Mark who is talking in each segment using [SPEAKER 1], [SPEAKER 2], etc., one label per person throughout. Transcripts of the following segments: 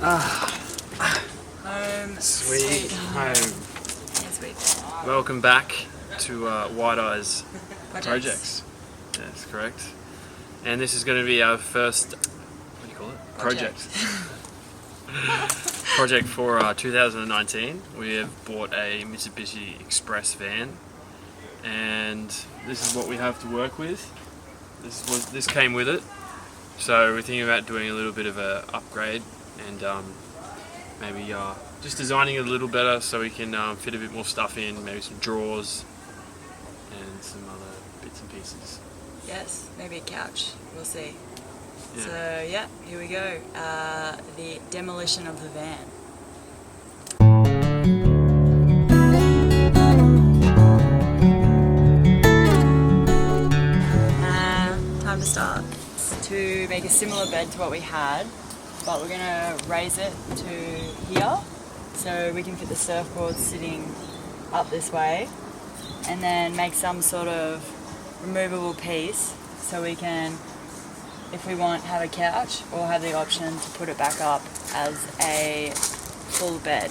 [SPEAKER 1] Home
[SPEAKER 2] Sweet home.
[SPEAKER 1] Yeah, sweet.
[SPEAKER 2] Welcome back to White Eyes Projects. That's correct. And this is going to be our first, what do you call it? Project. Project for 2019. We have bought a Mitsubishi Express van, and this is what we have to work with. This came with it, so we're thinking about doing a little bit of a upgrade and maybe just designing it a little better so we can fit a bit more stuff in, maybe some drawers and some other bits and pieces.
[SPEAKER 1] Yes, maybe a couch. We'll see.
[SPEAKER 2] Yeah.
[SPEAKER 1] So yeah, here we go. The demolition of the van. Time to start. To make a similar bed to what we had, but we're gonna raise it to here so we can fit the surfboard sitting up this way, and then make some sort of removable piece so we can, if we want, have a couch or have the option to put it back up as a full bed.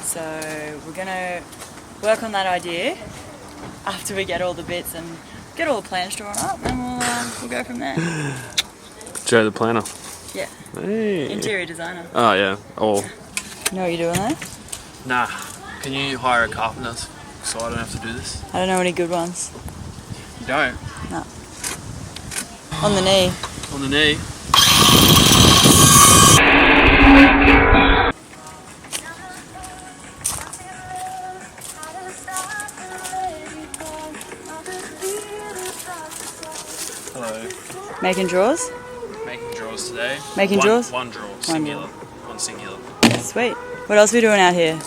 [SPEAKER 1] So we're gonna work on that idea after we get all the bits and get all the plans drawn up, and we'll go from there.
[SPEAKER 2] Joe the planner.
[SPEAKER 1] Yeah.
[SPEAKER 2] Hey.
[SPEAKER 1] Interior designer.
[SPEAKER 2] Oh yeah. Oh.
[SPEAKER 1] You know what you're doing there?
[SPEAKER 2] Nah. Can you hire a carpenter so I don't have to do this?
[SPEAKER 1] I don't know any good ones.
[SPEAKER 2] You don't?
[SPEAKER 1] No. On the knee.
[SPEAKER 2] On the knee. Hello.
[SPEAKER 1] Making drawers?
[SPEAKER 2] Making drawers today.
[SPEAKER 1] Making drawers?
[SPEAKER 2] One drawer. Singular. One singular.
[SPEAKER 1] Sweet. What else are we doing out here?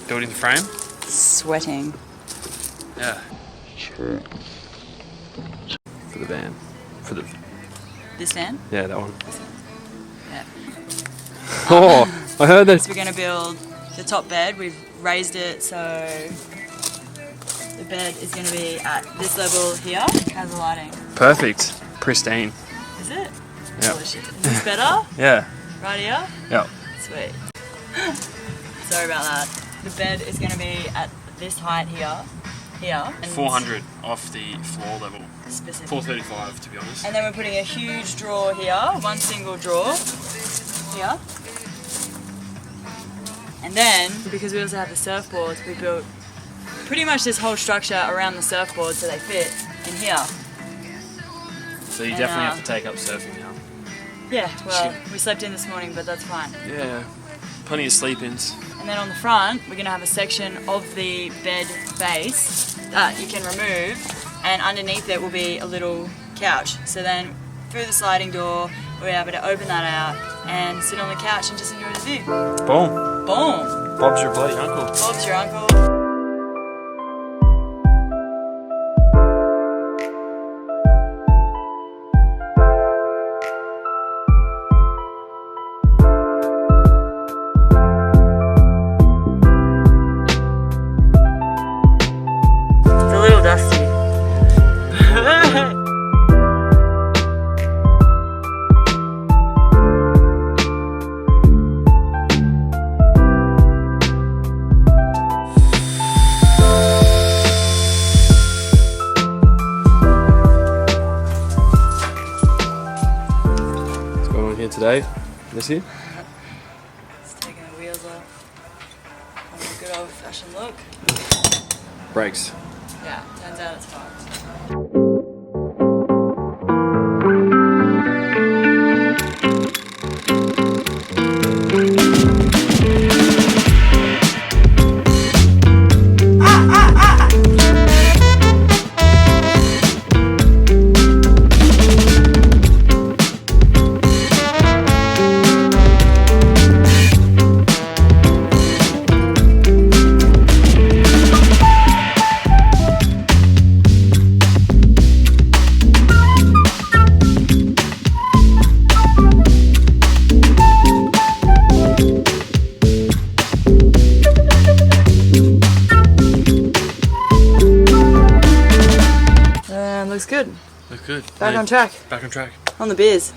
[SPEAKER 2] Building the frame?
[SPEAKER 1] Sweating.
[SPEAKER 2] Yeah. Sure. For the van. For the...
[SPEAKER 1] This van?
[SPEAKER 2] Yeah, that one.
[SPEAKER 1] Yeah.
[SPEAKER 2] Oh, I heard that.
[SPEAKER 1] So we're going to build the top bed. We've raised it so the bed is going to be at this level here. How's the lighting?
[SPEAKER 2] Perfect. Pristine.
[SPEAKER 1] Is it?
[SPEAKER 2] Yeah.
[SPEAKER 1] Delicious. Is this better?
[SPEAKER 2] Yeah.
[SPEAKER 1] Right here?
[SPEAKER 2] Yeah.
[SPEAKER 1] Sweet. Sorry about that. The bed is going to be at this height here. And
[SPEAKER 2] 400 off the floor level.
[SPEAKER 1] specific.
[SPEAKER 2] 435 to be honest.
[SPEAKER 1] And then we're putting a huge drawer here, one single drawer here. And then, because we also have the surfboards, we built pretty much this whole structure around the surfboard so they fit in here.
[SPEAKER 2] So you definitely have to take up surfing now.
[SPEAKER 1] Yeah, well, we slept in this morning, but that's fine.
[SPEAKER 2] Yeah, plenty of sleep-ins.
[SPEAKER 1] And then on the front, we're going to have a section of the bed base that you can remove, and underneath it will be a little couch. So then, through the sliding door, we're able to open that out and sit on the couch and just enjoy the view.
[SPEAKER 2] Boom.
[SPEAKER 1] Boom.
[SPEAKER 2] Bob's your bloody uncle.
[SPEAKER 1] Bob's your uncle. Dusty.
[SPEAKER 2] What's going on here today, Missy?
[SPEAKER 1] Just taking the wheels off. Having a good old fashioned look.
[SPEAKER 2] Brakes.
[SPEAKER 1] Yeah, turns out it's fucked. Looks good.
[SPEAKER 2] Look good.
[SPEAKER 1] Back on track.
[SPEAKER 2] Back on track.
[SPEAKER 1] On the beers.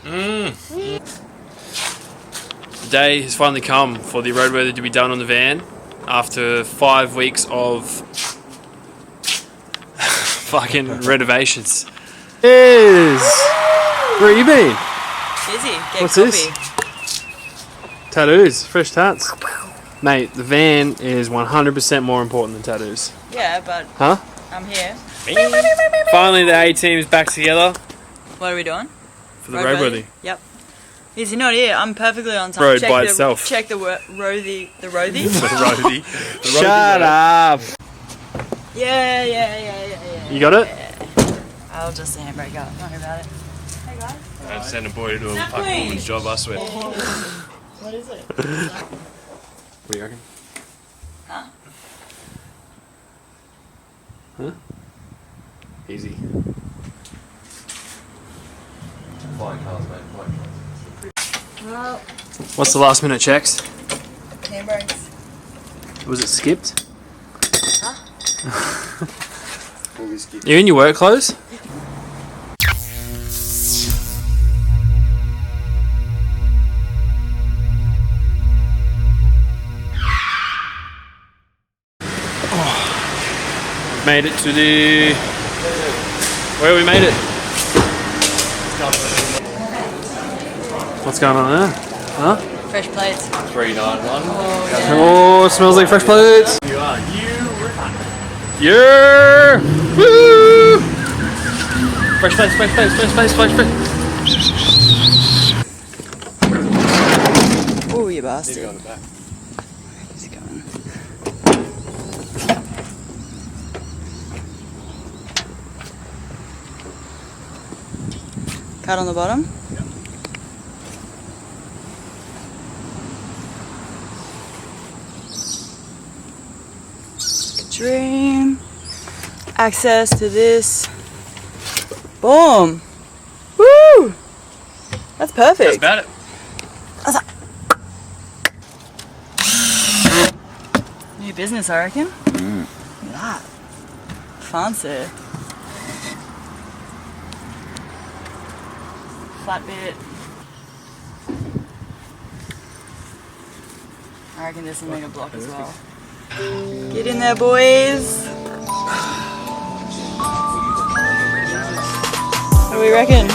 [SPEAKER 2] The day has finally come for the roadworthy to be done on the van after 5 weeks of fucking renovations. Where have you been?
[SPEAKER 1] Busy. Get
[SPEAKER 2] What's
[SPEAKER 1] coffee.
[SPEAKER 2] this? Tattoos, fresh tats. Mate, the van is 100% more important than tattoos.
[SPEAKER 1] Yeah, but
[SPEAKER 2] Huh?
[SPEAKER 1] I'm here.
[SPEAKER 2] Finally, the A team is back together
[SPEAKER 1] What are we doing?
[SPEAKER 2] for the roadworthy.
[SPEAKER 1] Yep. Is he not here? I'm perfectly on time.
[SPEAKER 2] Road
[SPEAKER 1] check
[SPEAKER 2] by
[SPEAKER 1] the,
[SPEAKER 2] itself.
[SPEAKER 1] Check the roadie. The roadie?
[SPEAKER 2] The roadie.
[SPEAKER 3] Shut up!
[SPEAKER 1] Yeah.
[SPEAKER 2] You got it?
[SPEAKER 1] I'll just handbrake up. Don't worry about it. Hey guys.
[SPEAKER 3] I'd send a boy to do a
[SPEAKER 1] Snap
[SPEAKER 3] fucking
[SPEAKER 1] me.
[SPEAKER 3] woman's job, I swear.
[SPEAKER 1] What is it?
[SPEAKER 3] What do you reckon?
[SPEAKER 1] Huh?
[SPEAKER 2] Huh? Easy.
[SPEAKER 3] Flying cars, mate. Flying cars.
[SPEAKER 1] Well,
[SPEAKER 2] What's the last minute checks?
[SPEAKER 1] handbrakes.
[SPEAKER 2] Was it skipped?
[SPEAKER 1] Huh?
[SPEAKER 2] You in your work clothes? Made it to the... Where we made it? What's going on there? Huh?
[SPEAKER 1] Fresh plates.
[SPEAKER 3] 391.
[SPEAKER 2] Oh, it smells like fresh plates.
[SPEAKER 3] You are.
[SPEAKER 2] Yeah! Woo! Fresh plates.
[SPEAKER 1] Oh, you bastard.
[SPEAKER 3] Go on the back.
[SPEAKER 1] He's going. Cut on the bottom.
[SPEAKER 3] Yep.
[SPEAKER 1] Dream. Access to this. Boom. Woo! That's perfect.
[SPEAKER 2] That's about it.
[SPEAKER 1] New business, I reckon. Look at that. Fancy. Flat bit. I reckon this will make a block as well. Get in there, boys. What do we reckon?